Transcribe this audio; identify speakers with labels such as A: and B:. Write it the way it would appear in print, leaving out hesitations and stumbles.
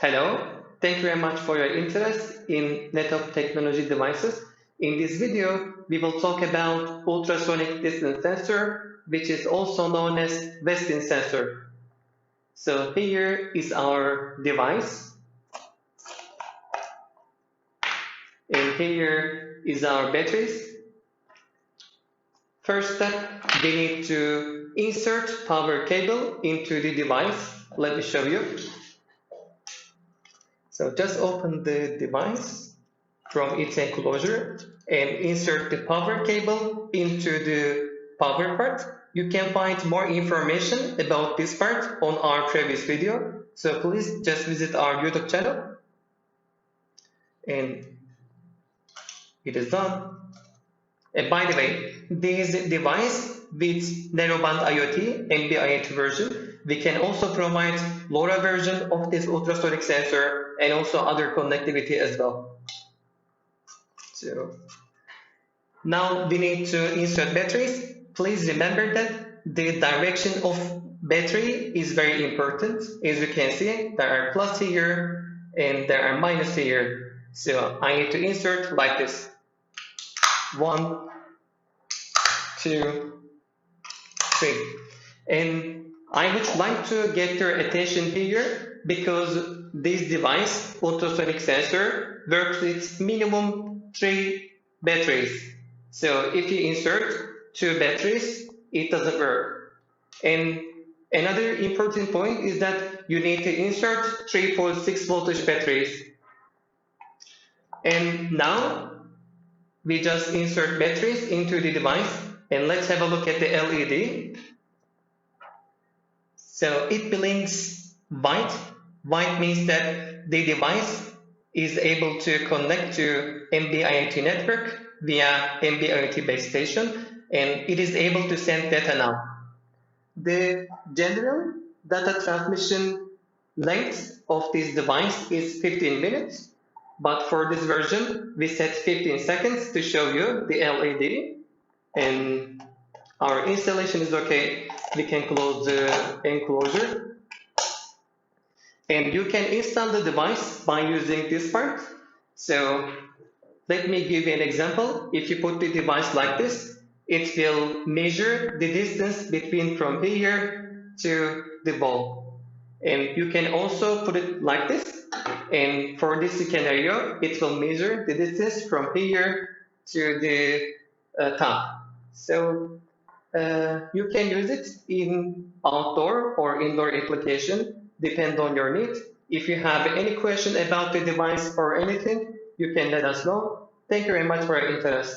A: Hello, thank you very much for your interest in network technology devices. In this video, we will talk about ultrasonic distance sensor, which is also known as Westin sensor. So here is our device, and here is our batteries. First step, we need to insert power cable into the device. Let me show you. So just open the device from its enclosure and insert the power cable into the power part. You can find more information about this part on our previous video. So please just visit our YouTube channel. And it is done. And by the way, this device with narrowband IoT, MB-IoT version, we can also provide LoRa version of this ultrasonic sensor and also other connectivity as well. So now we need to insert batteries. Please remember that the direction of battery is very important. As you can see, there are plus here and there are minus here. So I need to insert like this. 1, 2, 3. And I would like to get your attention here because this device, ultrasonic sensor, works with minimum 3 batteries. So if you insert 2 batteries, it doesn't work. And another important point is that you need to insert 3.6 voltage batteries. And now we just insert batteries into the device, and let's have a look at the LED. So it blinks white. White means that the device is able to connect to MB-IoT network via MB-IoT base station, and it is able to send data now. The general data transmission length of this device is 15 minutes. But for this version, we set 15 seconds to show you the LED, and our installation is okay. We can close the enclosure, and you can install the device by using this part. So let me give you an example. If you put the device like this, it will measure the distance between from here to the ball. And you can also put it like this. And for this scenario, it will measure the distance from here to the top. So you can use it in outdoor or indoor application, depend on your need. If you have any question about the device or anything, you can let us know. Thank you very much for your interest.